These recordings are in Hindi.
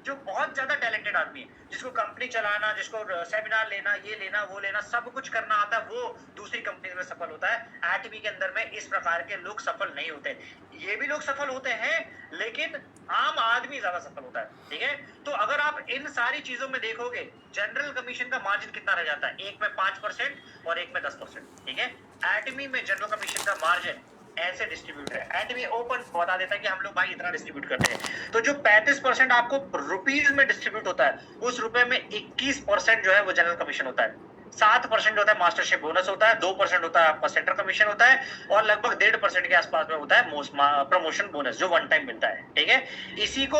जो बहुत ज्यादा टैलेंटेड आदमी है, जिसको कंपनी चलाना, जिसको सेमिनार लेना, ये लेना, वो लेना, सब कुछ करना आता है, वो दूसरी कंपनी में सफल होता है। एटमी के अंदर में इस प्रकार के लोग सफल नहीं होते। ये भी लोग सफल होते हैं, लेकिन आम आदमी ज्यादा सफल होता है। ठीक है, तो अगर आप इन सारी चीजों में देखोगे, जनरल कमीशन का मार्जिन कितना रह जाता है, एक में 5% और एक में 10%। ठीक है, एटमी में जनरल कमीशन का मार्जिन ऐसे डिस्ट्रीब्यूट है। एटमी ओपन बता देता है कि हम लोग भाई इतना डिस्ट्रीब्यूट करते हैं। तो जो 35% आपको रुपीज में डिस्ट्रीब्यूट होता है, उस रुपए में 21% जो है वो जनरल कमीशन होता है, 7% होता है मास्टरशिप बोनस होता है, 2% होता है आपका सेंटर कमीशन होता है, और लगभग 1.5% के आसपास में होता है प्रमोशन बोनस जो वन टाइम मिलता है। ठीक है, इसी को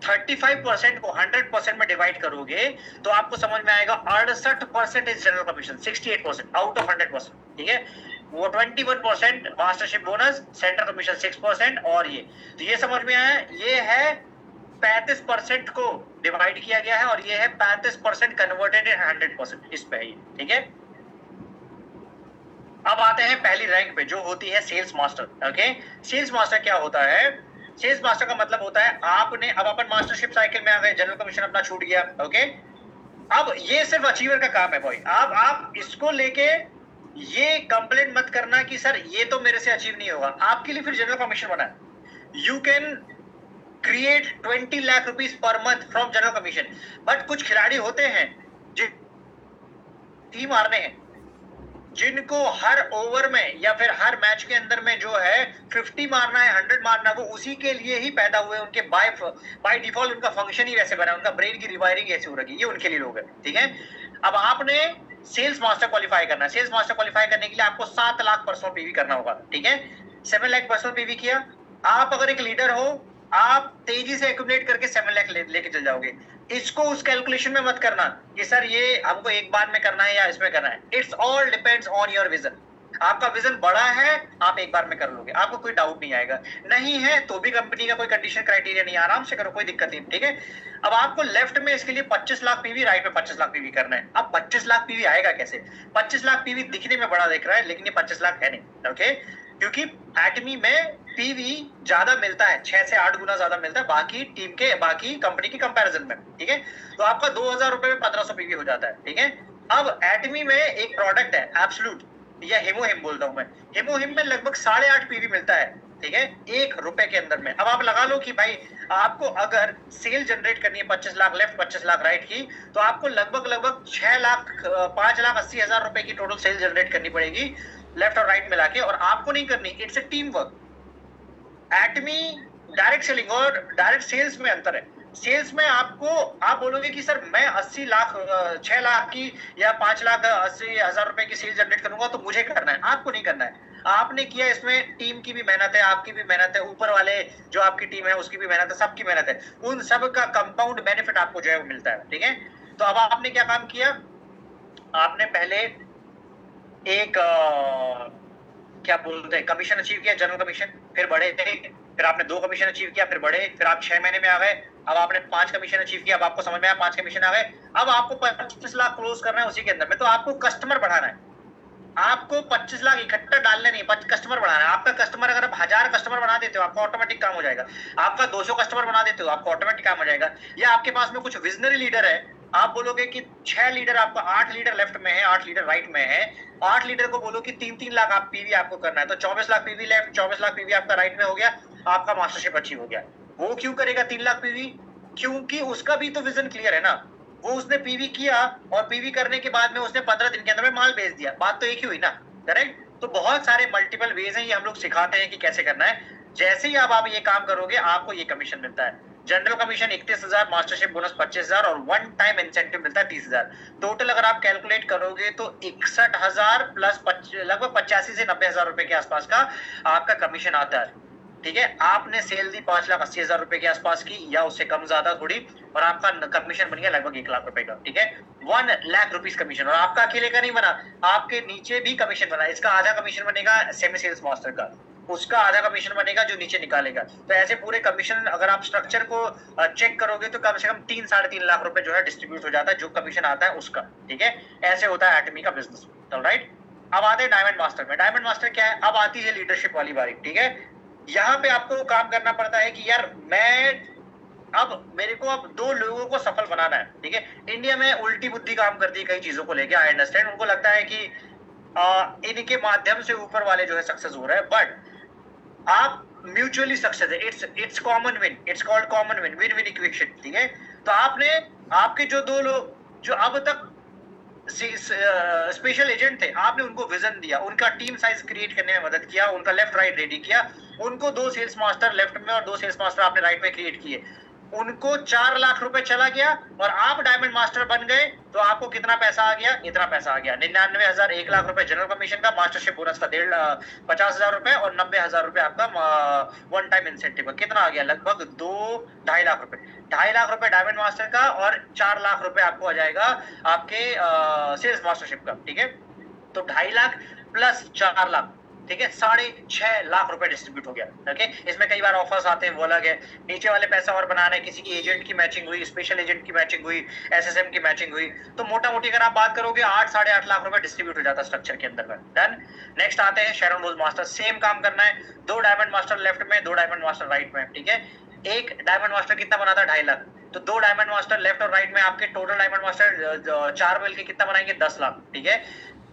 35% को 100% में डिवाइड करोगे तो आपको समझ में आएगा 68% is general commission, 68% out of 100%। ठीक है, वो 21% मास्टरशिप बोनस, सेंटर कमीशन 6%, और ये तो ये समझ में आया, ये है 35% को डिवाइड किया गया है, और ये है 35% कन्वर्टेड इन 100%, इस पे है। ठीक है, अब आते हैं पहली रैंक पे जो होती है sales master. Okay, sales master क्या होता है? सेल्स मास्टर का मतलब होता है आपने, अब अपन मास्टरशिप साइकिल में आ गए, जनरल कमीशन अपना छूट गया। ओके, अब ये सिर्फ अचीवर का काम है भाई। अब आप इसको लेके ये कंप्लेंट मत करना कि सर ये तो मेरे से अचीव नहीं होगा। आपके लिए फिर जनरल कमीशन बना है, you can create 20 lakh rupees per month from general commission. But कुछ खिलाड़ी होते हैं जो टीम मारने हैं, जिनको हर ओवर में या फिर हर मैच के अंदर में जो है 50 मारना है, 100 मारना है, वो उसी के लिए ही पैदा हुए। उनके बाय डिफॉल्ट उनका फंक्शन ही वैसे बना, उनका ब्रेन की रिवायरिंग ऐसी हो रखी, ये उनके लिए लोग है। ठीक है, अब आपने सेल्स मास्टर क्वालिफाई करना है। सेल्स मास्टर क्वालिफाई करने के लिए आपको 7 लाख पर्सनल पीवी करना होगा। ठीक है, 7 लाख पर्सनल पीवी किया। आप अगर एक लीडर हो, आप तेजी से एक्यूमुलेट करके 7 लाख लेके चल जाओगे। इसको उस कैलकुलेशन में मत करना कि सर ये हमको एक बार में करना है या इसमें करना है। It's all depends on your vision. आपका विजन बड़ा है, आप एक बार में कर लोगे, आपको कोई डाउट नहीं आएगा। नहीं है तो भी कंपनी का कोई कंडीशन क्राइटेरिया नहीं है, आराम से करो, कोई दिक्कत नहीं। ठीक है, अब आपको लेफ्ट में इसके लिए 25 लाख पीवी, राइट में 25 लाख पीवी करना है। अब 25 लाख पीवी आएगा कैसे? 25 लाख पीवी दिखने में बड़ा दिख रहा है, लेकिन ये 25 लाख है नहीं। ओके, क्योंकि एटमी में पीवी ज्यादा मिलता है, 6 से 8 गुना ज्यादा मिलता है बाकी टीम के, बाकी कंपनी की कंपैरिजन में। ठीक है, तो आपका 2000 रुपए में 1500 पीवी हो जाता है। ठीक है, अब एटमी में एक प्रोडक्ट है एब्सोल्यूट, या हिमोहिम बोलता हूं मैं, हिमोहिम में लगभग 8.5 पीवी मिलता है। ठीक है, 1 रुपए के अंदर में। अब आप लगा लो कि भाई आपको अगर सेल जनरेट करनी है 25 लाख लेफ्ट, 25 लाख राइट की, तो आपको लगभग 6 लाख 5,80,000 रुपए की टोटल सेल जनरेट करनी पड़ेगी लेफ्ट और राइट मिला के, और आपको नहीं करनी। It's a team work. Atomy direct selling और डायरेक्ट सेल्स में अंतर है। सेल्स में आपको, आप बोलोगे कि सर मैं 80 लाख 6 लाख की या 5,80,000 रुपए की सेल जनरेट करूंगा, तो मुझे करना है। आपको नहीं करना है। आपने किया, इसमें टीम की भी मेहनत है, आपकी भी मेहनत है, ऊपर वाले जो आपकी टीम है उसकी भी मेहनत है, सबकी मेहनत है। उन सब का कंपाउंड बेनिफिट आपको जो है मिलता है। ठीक है, तो अब आपने क्या काम किया? आपने पहले एक क्या बोलते हैं कमीशन अचीव किया, जनरल कमीशन, फिर बढ़े, फिर आपने 2 कमीशन अचीव किया, फिर बढ़े, फिर आप 6 महीने में आ गए, अब आपने 5 कमीशन अचीव किया। अब आपको समझ में आया 5 कमीशन आ गए। अब आपको 25 लाख क्लोज करना है उसी के अंदर में। तो आपको कस्टमर बढ़ाना है, आपको 25 लाख इकट्ठा डालने नहीं, कस्टमर बढ़ाना है। आपका कस्टमर, अगर आप 1000 कस्टमर बना देते हो, आपका ऑटोमेटिक काम हो जाएगा। आपका 200 कस्टमर बना देते हो, आपका ऑटोमेटिक काम हो जाएगा। या आपके पास में कुछ विजनरी लीडर है, आप बोलोगे कि 6 लीडर, आपका 8 लीडर लेफ्ट में है, 8 लीडर राइट में है, 8 लीडर को बोलो कि 3-3 लाख आप पीवी आपको करना है, तो 24 lakh PV left, 24 lakh PV आपका राइट में हो गया, आपका मास्टरशिप अचीव हो गया। वो क्यों करेगा 3 लाख पीवी? क्योंकि उसका भी तो विजन क्लियर है ना। वो उसने पीवी किया, और पीवी करने के बाद में उसने 15 दिन के अंदर में माल बेच दिया। बात तो एक ही हुई ना, करेक्ट? तो बहुत सारे मल्टीपल वेज हैं, ये हम लोग सिखाते हैं कि कैसे करना है। जैसे ही आप ये काम करोगे, आपको ये कमीशन मिलता है। जनरल कमीशन 31,000, मास्टरशिप बोनस 25,000, और वन टाइम इंसेंटिव मिलता है 30,000। टोटल अगर आप कैलकुलेट करोगे तो 61,000 प्लस लगभग 85 से 90,000 रुपए के आसपास का आपका कमीशन आता है। ठीक है, आपने सेल दी 5,80,000 रुपए के आसपास की, या उससे कम ज्यादा थोड़ी, और आपका कमीशन बन गया लगभग 1 लाख रुपए का। ठीक है, 1 लाख रुपीज कमीशन, और आपका अकेले का नहीं बना, आपके नीचे भी कमीशन बना। इसका आधा कमीशन बनेगा सेमी सेल्स मास्टर का, उसका आधा कमीशन बनेगा जो नीचे निकालेगा। तो ऐसे पूरे कमीशन अगर आप स्ट्रक्चर को चेक करोगे तो कम से कम 3-3.5 लाख रुपए जो है डिस्ट्रीब्यूट हो जाता है, जो कमीशन आता है उसका। ठीक है, ऐसे होता है एटमी का बिजनेस। राइट, अब आते हैं डायमंड मास्टर में। डायमंड मास्टर क्या है? अब आती है लीडरशिप वाली बारी। ठीक है, यहाँ पे आपको काम करना पड़ता है कि यार मैं अब मेरे को अब 2 लोगों को सफल बनाना है, ठीक है। इंडिया में उल्टी बुद्धि काम करती है कई चीजों को लेके, आई अंडरस्टैंड। उनको लगता है कि इनके माध्यम से ऊपर वाले जो है सक्सेस हो रहे हैं, बट आप म्यूचुअली सक्सेस है, it's common win, it's called common win, win win equation, ठीक है। तो आपने, आपके जो 2 लोग जो अब तक स्पेशल एजेंट थे, आपने उनको विजन दिया, उनका टीम साइज क्रिएट करने में मदद किया, उनका लेफ्ट राइट रेडी किया, उनको 2 सेल्स मास्टर लेफ्ट में और 2 सेल्स मास्टर आपने राइट में क्रिएट किए, उनको 4 लाख रुपए चला गया और आप डायमंड मास्टर बन गए। तो आपको कितना पैसा आ गया? इतना पैसा आ गया, 99,000, 1 लाख रुपए जनरल कमीशन का, मास्टरशिप बोनस का 50,000 रुपए और 90,000 रुपए आपका वन टाइम इंसेंटिव का। कितना आ गया? लगभग 2-2.5 लाख रुपए। 2.5 लाख रुपए डायमंड मास्टर का और 4 लाख रुपए आपको आ जाएगा आपके सेल्स मास्टरशिप का, ठीक है। तो 2.5 लाख प्लस 4 लाख, ठीक है, 6.5 लाख रुपए डिस्ट्रीब्यूट हो गया, ओके। इसमें कई बार ऑफर्स आते हैं, वो अलग है। नीचे वाले पैसा और बनाना है, किसी की एजेंट की मैचिंग हुई, स्पेशल एजेंट की मैचिंग हुई, एसएसएम की मैचिंग हुई, तो मोटा मोटी अगर आप बात करोगे 8-8.5 लाख रुपए डिस्ट्रीब्यूट हो जाता है स्ट्रक्चर के अंदर में। डन। नेक्स्ट आते हैं शेरन रोज मास्टर। सेम काम करना है, 2 डायमंड मास्टर लेफ्ट में, 2 डायमंड मास्टर राइट में, ठीक है। एक डायमंड मास्टर कितना बनाता है? 2.5 लाख। तो 2 डायमंड मास्टर लेफ्ट और राइट में, आपके टोटल डायमंड मास्टर 4 मिलके कितना बनाएंगे? 10 लाख, ठीक है।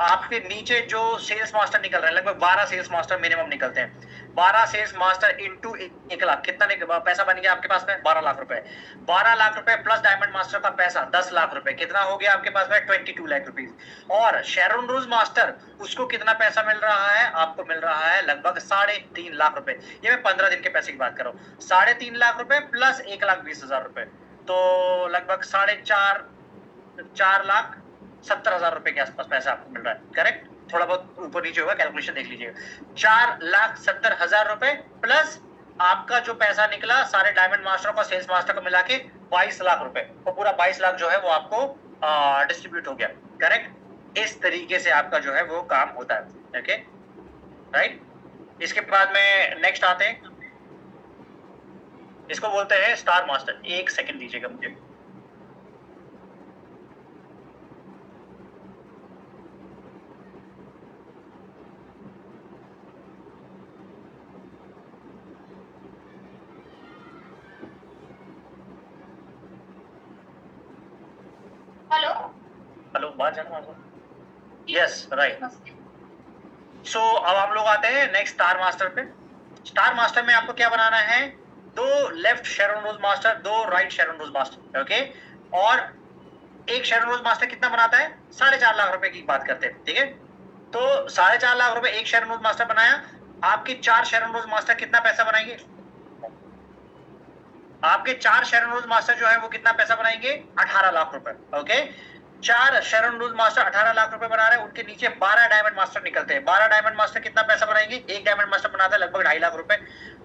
आपके नीचे जो सेल्स मास्टर निकल रहे हैं, लगभग 12 सेल्स मास्टर मिनिमम निकलते हैं। 12 सेल्स मास्टर इंटू 1 लाख, कितना पैसा बन गया आपके पास में? 12 लाख रुपए। 12 लाख रुपए प्लस डायमंड मास्टर का पैसा 10 लाख रुपए, कितना हो गया आपके पास में? 22 लाख रुपीज। और शेरन रोज मास्टर, उसको कितना पैसा मिल रहा है? आपको मिल रहा है लगभग 3.5 लाख रुपए। ये मैं 15 दिन के पैसे की बात कर रहा हूँ। 3.5 लाख रुपए प्लस 1,20,000 रुपए, तो लगभग 4,70,000 रुपए के आसपास पैसा आपको मिल रहा है, करेक्ट। थोड़ा बहुत ऊपर नीचे होगा, कैलकुलेशन देख लीजिएगा। 4,70,000 रुपए प्लस आपका जो पैसा निकला सारे डायमंड मास्टर का, सेल्स मास्टर को मिला के 22 लाख रुपए, तो पूरा 22 लाख जो है वो आपको डिस्ट्रीब्यूट हो गया, करेक्ट। इस तरीके से आपका जो है वो काम होता है, ओके, राइट। इसके बाद में नेक्स्ट आते हैं, इसको बोलते हैं स्टार मास्टर। 1 सेकंड दीजिएगा मुझे। हेलो, बाहर जाना। Yes, right. सो अब हम लोग आते हैं नेक्स्ट स्टार मास्टर पे। स्टार मास्टर में आपको क्या बनाना है? 2 लेफ्ट शेरन रोज मास्टर, 2 राइट शेरन रोज मास्टर, ओके। और एक शेरन रोज मास्टर कितना बनाता है? 4.5 लाख रुपए की बात करते हैं, ठीक है। तो 4.5 लाख रुपए एक शेरन रोज मास्टर बनाया। आपके 4 शेरन रोज मास्टर कितना पैसा बनाएंगे? आपके 4 शेरन रोज मास्टर जो है वो कितना पैसा बनाएंगे? 18 लाख रुपए, ओके। 4 शेरन रोज मास्टर 18 लाख रुपए बना रहे हैं, उनके नीचे 12 डायमंड मास्टर निकलते हैं। 12 डायमंड मास्टर कितना पैसा बनाएंगे? एक डायमंड मास्टर बनाता है लगभग 2.5 लाख रुपए।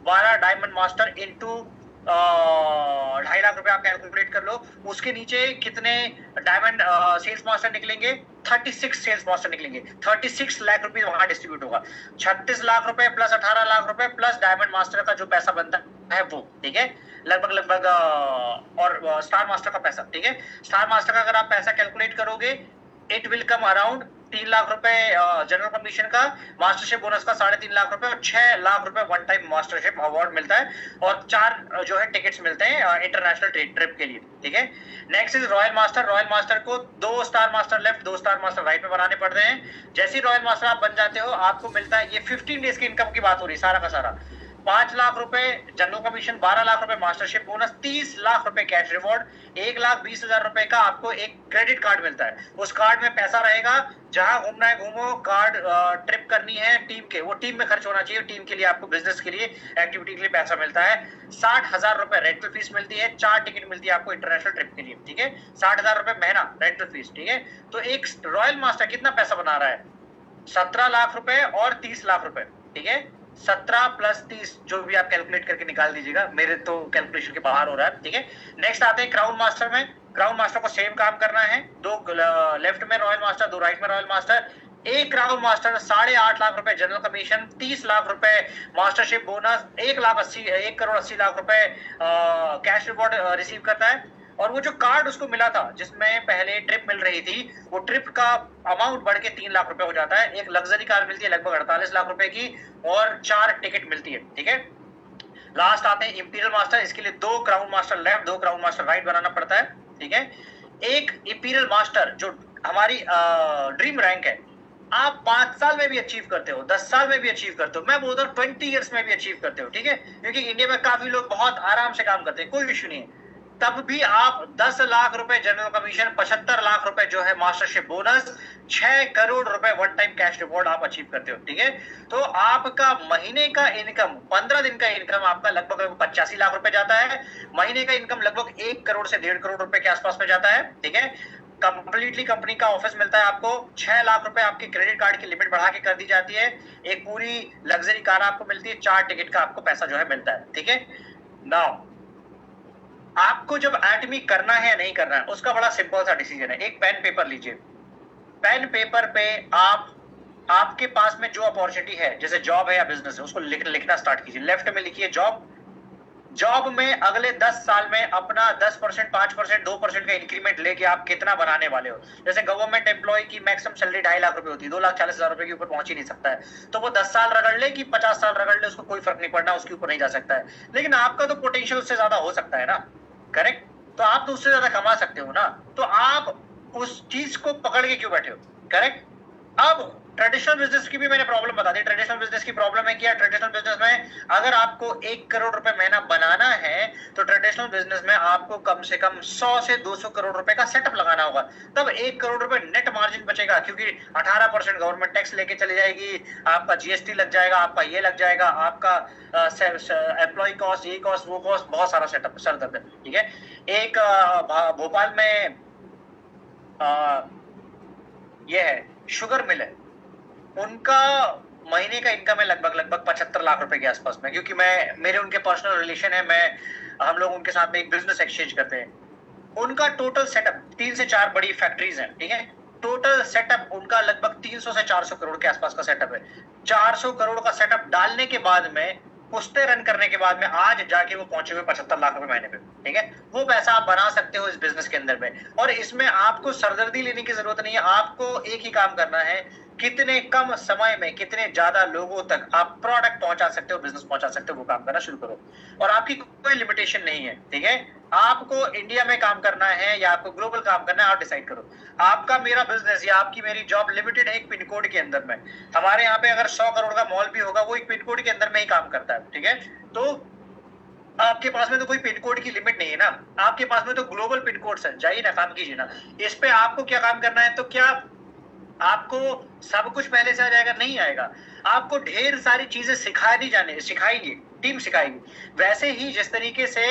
12 डायमंड मास्टर इंटू 2.5 लाख रुपए आप कैलकुलेट कर लो। उसके नीचे कितने डायमंड सेल्स मास्टर निकलेंगे? 36 सेल्स मास्टर निकलेंगे। 36 लाख रुपए वहां डिस्ट्रीब्यूट होगा। 36 लाख रुपए प्लस 18 लाख रुपए प्लस डायमंड मास्टर का जो पैसा बनता है वो, ठीक है, लगभग और स्टार मास्टर का पैसा, ठीक है। स्टार मास्टर का अगर आप पैसा कैलकुलेट करोगे, it will come around 3 lakh रुपए जनरल कमीशन का, मास्टरशिप बोनस का 3.5 लाख रुपए और 6 लाख रुपए वन टाइम मास्टरशिप अवार्ड मिलता है, और 4 जो है टिकट्स मिलते हैं इंटरनेशनल ट्रिप के लिए, ठीक है। Next is royal master. Royal master को 2 star master left, 2 star master right में बनाने पड़ते हैं। जैसे ही रॉयल मास्टर आप बन जाते हो, आपको मिलता है, ये 15 डेज की इनकम की बात हो रही है सारा का सारा, 5 लाख रुपए जनरल कमीशन, 12 लाख रुपए मास्टरशिप बोनस, 30 लाख रुपए कैश रिवॉर्ड, 1,20,000 रुपए का आपको एक क्रेडिट कार्ड मिलता है। उस कार्ड में पैसा रहेगा, जहां घूमना है घूमो, कार्ड ट्रिप करनी है टीम के, वो टीम में खर्च होना चाहिए, टीम के लिए आपको बिजनेस के लिए एक्टिविटी के लिए पैसा मिलता है। 60,000 रुपए रेंटल फीस मिलती है, 4 टिकट मिलती है आपको इंटरनेशनल ट्रिप के लिए, ठीक है। 60,000 रुपए महीना रेंटल फीस, ठीक है। तो एक रॉयल मास्टर कितना पैसा बना रहा है? 17 लाख रुपए और 30 लाख रुपए, ठीक है। 17 प्लस 30 जो भी आप कैलकुलेट करके निकाल दीजिएगा, मेरे तो कैलकुलेशन के बाहर हो रहा है, ठीक है। नेक्स्ट आते हैं क्राउन मास्टर में। क्राउन मास्टर को सेम काम करना है, 2 लेफ्ट में रॉयल मास्टर, 2 राइट में रॉयल मास्टर। एक क्राउन मास्टर 8.5 लाख रुपए जनरल कमीशन, 30 लाख रुपए मास्टरशिप बोनस, 1 करोड़ 80 लाख रुपए कैश रिवॉर्ड रिसीव करता है। और वो जो कार्ड उसको मिला था, जिसमें पहले ट्रिप मिल रही थी, वो ट्रिप का अमाउंट बढ़ के 3 लाख रुपए हो जाता है। एक लग्जरी कार मिलती है लगभग 48 लाख रुपए की, और 4 टिकट मिलती है, ठीक है। लास्ट आते हैं इंपीरियल मास्टर, इसके लिए 2 crown master left, 2 crown master right बनाना पड़ता है, ठीक है। एक इंपीरियल मास्टर जो हमारी ड्रीम रैंक है, आप 5 साल में भी अचीव करते हो, 10 साल में भी अचीव करते हो, मैं बोलता हूँ 20 ईयर्स में भी अचीव करते हो, ठीक है। क्योंकि इंडिया में काफी लोग बहुत आराम से काम करते हैं, कोई इश्यू नहीं है। तब भी आप 10 लाख रुपए जनरल कमीशन, 75 लाख रुपए जो है मास्टरशिप बोनस, 6 करोड़ रुपए वन टाइम कैश रिवॉर्ड आप अचीव करते हो, ठीक है। तो आपका महीने का इनकम, 15 दिन का इनकम आपका लगभग 85 लाख रुपए जाता है। महीने का इनकम लगभग 1 करोड़ से 1.5 करोड़ रुपए के आसपास में जाता है, ठीक है। कंप्लीटली कंपनी का ऑफिस मिलता है आपको, 6 लाख रुपए आपके क्रेडिट कार्ड की लिमिट बढ़ा के कर दी जाती है, एक पूरी लग्जरी कार आपको मिलती है, 4 टिकट का आपको पैसा जो है मिलता है, ठीक है। नाउ आपको जब एटमी करना है या नहीं करना है, उसका बड़ा सिंपल सा डिसीजन है। एक पेन पेपर लीजिए, पेन पेपर पे आपके पास में जो अपॉर्चुनिटी है, जैसे जॉब है या बिजनेस है, उसको लिखना स्टार्ट कीजिए। लेफ्ट में लिखिए जॉब। जॉब में अगले 10 साल में अपना 10%, 5%, 2% का इंक्रीमेंट लेके आप कितना बनाने वाले हो। जैसे गवर्नमेंट एम्प्लॉय की मैक्सिमम सैलरी 2.5 लाख रुपए होती है, 2,40,000 रुपए के ऊपर पहुंच ही नहीं सकता है। तो वो 10 साल रगड़ ले कि 50 साल रगड़ ले, उसको कोई फर्क नहीं पड़ना, उसके ऊपर नहीं जा सकता है। लेकिन आपका तो पोटेंशियल उससे ज्यादा हो सकता है ना, करेक्ट। तो आप तो उससे ज्यादा कमा सकते हो ना, तो आप उस चीज को पकड़ के क्यों बैठे हो, करेक्ट। अब ट्रेडिशनल बिजनेस की भी मैंने प्रॉब्लम बता दी। ट्रेडिशनल बिजनेस की प्रॉब्लम है क्या, ट्रेडिशनल बिजनेस में अगर आपको 1 करोड़ रुपए महीना बनाना है, तो ट्रेडिशनल बिजनेस में आपको कम से कम 100 से 200 करोड़ रुपए का सेटअप लगाना होगा, तब 1 करोड़ रुपए नेट मार्जिन बचेगा। क्योंकि 18% गवर्नमेंट टैक्स लेके चली जाएगी, आपका जीएसटी लग जाएगा, आपका ये लग जाएगा, आपका एम्प्लॉय कॉस्ट, ये कॉस्ट, वो कॉस्ट, बहुत सारा सेटअप सर दर्द है, ठीक है। एक भोपाल में ये है शुगर मिल है, उनका महीने का इनकम है लगभग 75 लाख रुपए के आसपास में। क्योंकि मेरे उनके पर्सनल रिलेशन है, हम लोग उनके साथ में एक बिजनेस एक्सचेंज करते हैं। उनका टोटल सेटअप 3 से 4 बड़ी फैक्ट्रीज हैं, ठीक है। टोटल सेटअप उनका लगभग 300 से 400 करोड़ के आसपास का सेटअप है। 400 करोड़ का सेटअप डालने के बाद में, पुश्ते रन करने के बाद में, आज जाके वो पहुंचे हुए 75 लाख रुपए महीने पे, ठीक है। वो पैसा आप बना सकते हो इस बिजनेस के अंदर में, और इसमें आपको सरदर्दी लेने की जरूरत नहीं है। आपको एक ही काम करना है, कितने कम समय में कितने ज्यादा लोगों तक आप प्रोडक्ट पहुंचा सकते हो, बिजनेस पहुंचा सकते हो, वो काम करना शुरू करो। और आपकी कोई लिमिटेशन नहीं है, ठीक है। आपको इंडिया में काम करना है या आपको ग्लोबल काम करना है, आप डिसाइड करो। आपका मेरा बिजनेस या आपकी मेरी जॉब लिमिटेड है एक पिन कोड के अंदर में। हमारे यहाँ पे अगर 100 करोड़ का मॉल भी होगा, वो एक पिन कोड के अंदर में ही काम करता है, ठीक है। तो आपके पास में तो कोई पिन कोड की लिमिट नहीं है ना, आपके पास में तो ग्लोबल पिन कोड है, जाइए ना काम कीजिए ना। इस पे आपको क्या काम करना है, तो क्या आपको सब कुछ पहले से आ जाएगा? नहीं आएगा। आपको ढेर सारी चीजें सिखाएगी टीम सिखाएगी। वैसे ही जिस तरीके से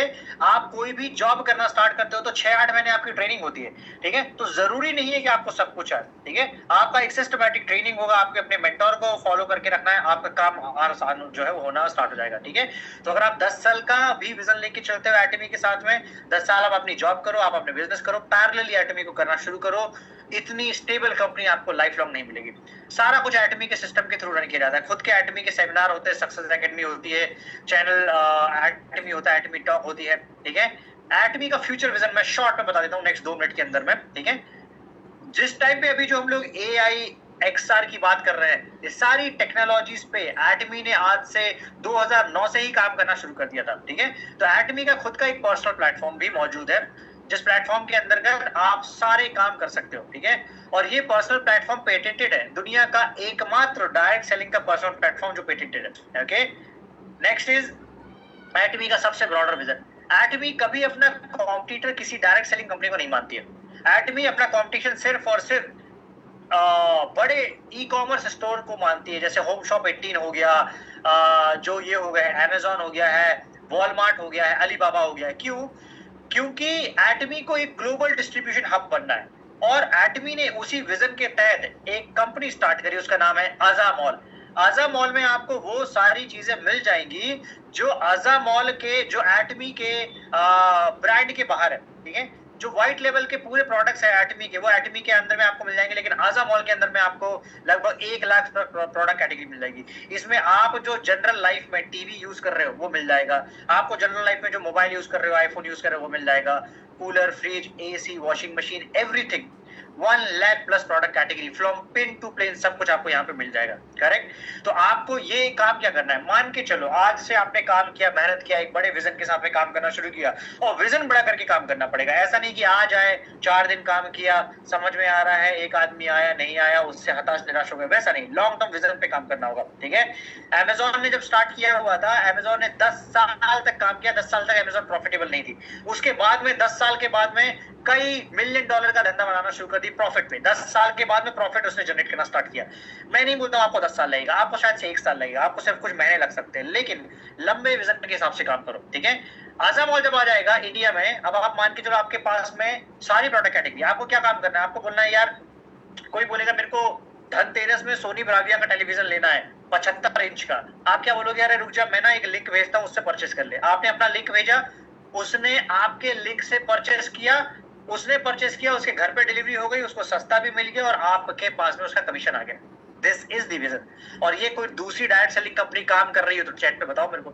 आप कोई भी जॉब करना स्टार्ट करते हो तो 6-8 महीने आपकी ट्रेनिंग होती है, ठीक है। तो जरूरी नहीं है कि आपको सब कुछ आए, ठीक है। आपका एक सिस्टमैटिक ट्रेनिंग होगा, आपके अपने मेंटोर को फॉलो करके रखना है, आपका काम आसान जो है वो होना स्टार्ट हो जाएगा, ठीक है। तो अगर आप 10 साल का भी विजन लेके चलते हो एटमी के साथ में, 10 साल आप अपनी जॉब करो, आप अपने बिजनेस करो, पैरेलली एटमी को करना शुरू करो, इतनी स्टेबल कंपनी आपको लाइफ लॉन्ग नहीं मिलेगी। सारा कुछ एटमी के सिस्टम के थ्रू रन किया जाता है। खुद के एटमी के सेमिनार होते हैं, सक्सेस एकेडमी होती है, चैनल एटमी होता है, एटमी टॉक होती है, ठीक है। एटमी का फ्यूचर विजन मैं शॉर्ट में बता देता हूँ नेक्स्ट 2 मिनट के अंदर में, ठीक है। जिस टाइम पे अभी जो हम लोग AI XR की बात कर रहे हैं, ये सारी टेक्नोलॉजीज पे एटमी ने आज से 2009 से ही काम करना शुरू कर दिया था, ठीक है। तो एटमी का खुद का एक पर्सनल प्लेटफॉर्म भी मौजूद है, जिस प्लेटफॉर्म के अंतर्गत आप सारे काम कर सकते हो, ठीक है। और ये पर्सनल प्लेटफॉर्म पेटेंटेड है, दुनिया का एकमात्र डायरेक्ट सेलिंग का पर्सनल प्लेटफॉर्म जो पेटेंटेड है, ओके। नेक्स्ट इज एटमी का सबसे ब्रॉडर विजन। एटमी कभी अपना कॉम्पिटिटर किसी डायरेक्ट सेलिंग कंपनी को नहीं मानती है। एटमी अपना कॉम्पिटिशन सिर्फ और सिर्फ बड़े ई कॉमर्स स्टोर को मानती है, जैसे होम शॉप 18 हो गया, जो ये हो गया है अमेजॉन हो गया है, वॉलमार्ट हो गया है, अलीबाबा हो गया है। क्यों? क्योंकि एटमी को एक ग्लोबल डिस्ट्रीब्यूशन हब बनना है, और एटमी ने उसी विजन के तहत एक कंपनी स्टार्ट करी, उसका नाम है आजा मॉल। आजा मॉल में आपको वो सारी चीजें मिल जाएंगी जो आजा मॉल के, जो एटमी के ब्रांड के बाहर है, ठीक है। जो व्हाइट लेवल के पूरे प्रोडक्ट्स है एटमी के, वो एटमी के अंदर में आपको मिल जाएंगे, लेकिन आजा मॉल के अंदर में आपको लगभग 1 लाख प्रोडक्ट कैटेगरी मिल जाएगी। इसमें आप जो जनरल लाइफ में टीवी यूज कर रहे हो वो मिल जाएगा, आपको जनरल लाइफ में जो मोबाइल यूज कर रहे हो, आईफोन यूज कर रहे हो वो मिल जाएगा, cooler, fridge, AC, washing machine, everything 1 lakh plus product category from pin to plane, सब कुछ आपको यहाँ पे मिल जाएगा। करेक्ट। तो आपको ये काम क्या करना है, मान के चलो आज से आपने काम किया, मेहनत किया, एक बड़े विजन के साथ में काम करना शुरू किया, और विजन बड़ा करके काम करना पड़ेगा। ऐसा नहीं कि आज आए 4 दिन काम किया, समझ में आ रहा है, एक आदमी आया नहीं आया उससे हताश निराश हो गए, वैसा नहीं, लॉन्ग टर्म विजन पे काम करना होगा। ठीक है। अमेजोन ने जब स्टार्ट किया हुआ था, अमेजोन ने 10 साल तक काम किया, 10 साल तक अमेजोन प्रॉफिटेबल नहीं थी। उसके बाद में 10 साल के बाद में कई $1 मिलियन का धंधा बनाना शुरू कर दी प्रॉफिट पे। 10 साल के बाद में प्रॉफिट उसने जनरेट करना स्टार्ट किया। मैं नहीं बोलता हूं आपको 10 साल लगेगा, आपको शायद से 1 साल लगेगा, आपको सिर्फ कुछ महीने लग सकते हैं, लेकिन लंबे विजन के हिसाब से काम करो। ठीक है। आजा मॉल जब आ जाएगा इंडिया में, अब आप मान के चलो आपके पास में सारी प्रोडक्ट कैटेगरी, आपको क्या काम करना है, आपको बोलना है यार, कोई बोलेगा मेरे को धनतेरस में सोनी ब्राविया का टेलीविजन लेना है 75 इंच का, आप क्या बोलोगे, अरे रुक जा मैं ना एक लिंक भेजता हूं उससे परचेस कर ले। आपने अपना लिंक भेजा, उसने आपके लिंक से परचेस किया, उसने परचेस किया, उसके घर पे डिलीवरी हो गई, उसको सस्ता भी मिल गया और आपके पास में उसका कमीशन आ गया। This is the vision. और ये कोई दूसरी डायरेक्ट सेलिंग कंपनी काम कर रही है तो चैट पे बताओ मेरे को।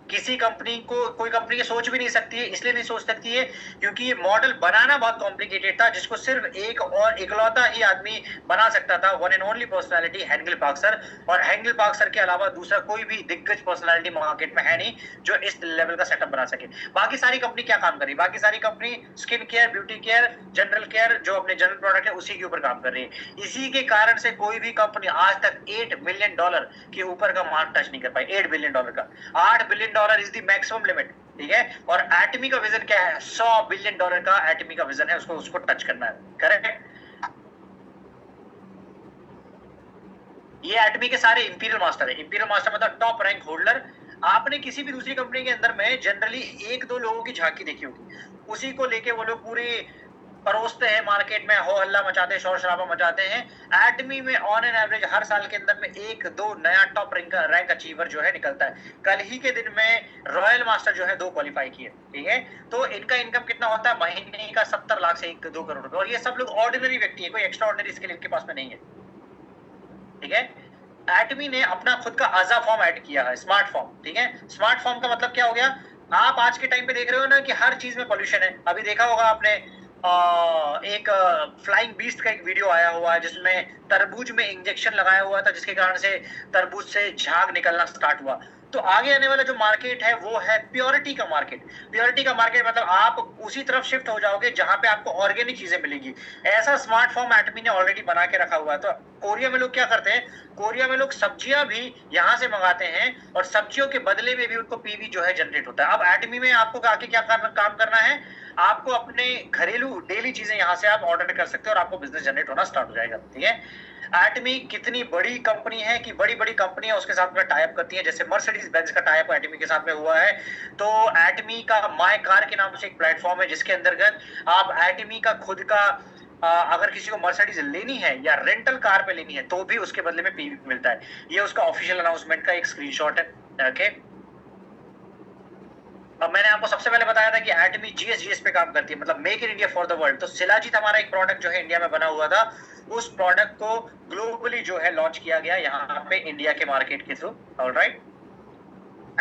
किसी कंपनी को, कोई कंपनी ये सोच भी नहीं सकती है, इसलिए नहीं सोच सकती है क्योंकि ये मॉडल बनाना बहुत कॉम्प्लिकेटेड था, जिसको सिर्फ एक और इकलौता ही आदमी बना सकता था, one and only personality Hengel Park sir. और हेंगल पार्क सर के अलावा दूसरा कोई भी दिग्गज पर्सनालिटी मार्केट में है नहीं जो इस लेवल का सेटअप बना सके। बाकी सारी कंपनी क्या काम कर रही है, बाकी सारी company skin care, beauty care, general care, जो अपने जनरल प्रोडक्ट है उसी के ऊपर काम कर रही है। इसी के कारण से कोई भी कंपनी आज तक $8 मिलियन के ऊपर का मार्क टच नहीं कर पाई। $8 बिलियन का, $8 billion is the maximum limit. ठीक है। और एटमी का विजन क्या है, $100 बिलियन का एटमी का विजन है, उसको टच करना है। करेक्ट। ये एटमी के सारे इंपीरियल मास्टर है। इंपीरियल मास्टर मतलब टॉप रैंक होल्डर। आपने किसी भी दूसरी कंपनी के अंदर में जनरली 1-2 लोगों की झांकी देखी होगी, उसी को लेके वो लोग पूरी परोसते हैं, मार्केट में हो हल्ला मचाते हैं, शोर शराबा मचाते हैं। एटमी में ऑन एन एवरेज हर साल के अंदर में 1-2 नया टॉप रैंक अचीवर जो है निकलता है। कल ही के दिन में रॉयल मास्टर जो है 2 क्वालिफाई किए। ठीक है। तो इनका इनकम कितना होता है महीने का, 70 लाख से 1-2 करोड़ रुपए। और ये सब लोग ऑर्डिनरी व्यक्ति है, कोई एक्स्ट्रा ऑर्डिनरी स्किल इनके पास में नहीं है। ठीक है। एटमी ने अपना खुद का आजा फॉर्म ऐड किया है, स्मार्ट फॉर्म। ठीक है। स्मार्ट फॉर्म का मतलब क्या हो गया, आप आज के टाइम पे देख रहे हो ना कि हर चीज में पॉल्यूशन है। अभी देखा होगा आपने एक फ्लाइंग बीस्ट का एक वीडियो आया हुआ है जिसमें तरबूज में इंजेक्शन लगाया हुआ था, जिसके कारण से तरबूज से झाग निकलना स्टार्ट हुआ। तो आगे आने वाला जो मार्केट है वो है प्योरिटी का मार्केट। प्योरिटी का मार्केट मतलब आप उसी तरफ शिफ्ट हो जाओगे जहां पे आपको ऑर्गेनिक चीजें मिलेंगी। ऐसा स्मार्टफॉर्म एटमी ने ऑलरेडी बना के रखा हुआ है। तो कोरिया में लोग क्या करते हैं, कोरिया में लोग सब्जियां भी यहां से मंगाते हैं और सब्जियों के बदले में भी उनको पीवी जो है जनरेट होता है। अब एटमी में आपको आके क्या काम करना है, आपको अपने घरेलू डेली चीजें यहां से आप ऑर्डर कर सकते हो और आपको बिजनेस जनरेट होना स्टार्ट हो जाएगा। ठीक है। एटमी कितनी बड़ी कंपनी है कि बड़ी बड़ी कंपनियां उसके साथ में टाइप करती हैं, जैसे मर्सिडीज बेंज का टाइप एटमी के साथ में हुआ है। तो एटमी का माय कार के नाम से एक प्लेटफॉर्म है जिसके अंतर्गत आप एटमी का खुद का अगर किसी को मर्सिडीज लेनी है या रेंटल कार पे लेनी है तो भी उसके बदले में पीवी मिलता है। ये उसका ऑफिशियल अनाउंसमेंट का एक स्क्रीनशॉट है। ओके। अब मैंने आपको सबसे पहले बताया था कि एटमी जीएस पे काम करती है, मतलब make in India for the world. तो शिलाजीत हमारा एक प्रोडक्ट जो है इंडिया में बना हुआ था, उस प्रोडक्ट को ग्लोबली जो है लॉन्च किया गया यहाँ पे इंडिया के मार्केट के थ्रू। ऑलराइट।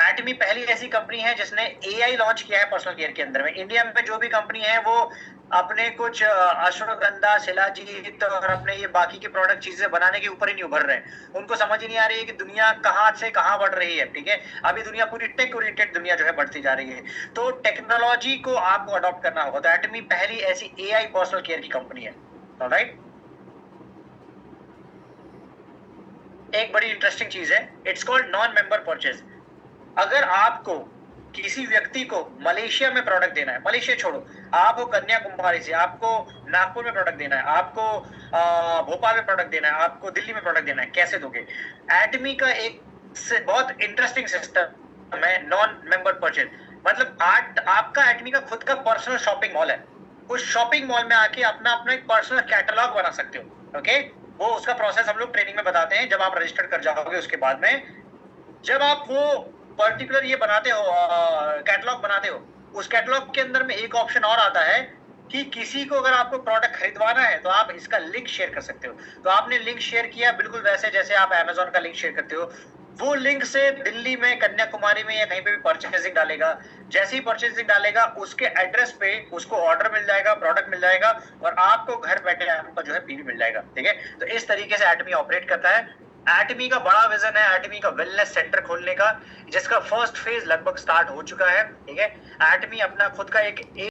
एटमी पहली ऐसी कंपनी है जिसने एआई लॉन्च किया है पर्सनल केयर के अंदर में। इंडिया में जो भी कंपनी है वो अपने कुछ अश्वगंधा, शिलाजीत और अपने ये बाकी के प्रोडक्ट चीजें बनाने के ऊपर ही नहीं उभर रहे हैं। उनको समझ ही नहीं आ रही है कि दुनिया कहाँ से कहाँ बढ़ रही है। ठीक है। अभी दुनिया पूरी टेक ओरिएंटेड दुनिया जो है बढ़ती जा रही है, तो टेक्नोलॉजी को आपको अडॉप्ट करना होगा। तो एटमी पहली ऐसी एआई पर्सनल केयर की कंपनी है। ऑलराइट। एक बड़ी इंटरेस्टिंग चीज है, it's called non member purchase. अगर आपको किसी व्यक्ति को मलेशिया में प्रोडक्ट देना है, मलेशिया छोड़ो, आपको कन्याकुमारी से, आपको नागपुर में प्रोडक्ट देना है, आपको भोपाल में प्रोडक्ट देना है, आपको दिल्ली में प्रोडक्ट देना है, कैसे दोगे? एटमी का एक बहुत इंटरेस्टिंग सिस्टम है नॉन मेंबर परचेज। मतलब आपका एटमी का खुद का पर्सनल शॉपिंग मॉल है। उस शॉपिंग मॉल में आके अपना अपना एक पर्सनल कैटलॉग बना सकते हो। ओके। वो उसका प्रोसेस हम लोग ट्रेनिंग में बताते हैं जब आप रजिस्टर कर जाओगे। उसके बाद में जब आप वो पर्टिकुलर ये बनाते हो, कैटलॉग बनाते हो, उस कैटलॉग के अंदर में एक ऑप्शन और आता है कि किसी को अगर आपको प्रोडक्ट खरीदवाना है तो आप इसका लिंक शेयर कर सकते हो। तो आपने लिंक शेयर किया बिल्कुल वैसे जैसे आप अमेजोन का लिंक शेयर करते हो, वो लिंक से दिल्ली में, कन्याकुमारी में या कहीं पे भी परचेसिंग डालेगा, जैसे ही परचेसिंग डालेगा उसके एड्रेस पे उसको ऑर्डर मिल जाएगा, प्रोडक्ट मिल जाएगा और आपको घर बैठे आपका जो है पीवी मिल जाएगा। ठीक है, तो इस तरीके से एटमी ऑपरेट करता है। एटमी का बड़ा विजन है एटमी का वेलनेस सेंटर खोलने का, जिसका फर्स्ट फेज लगभग स्टार्ट हो चुका है। ठीक है, एटमी अपना खुद का एक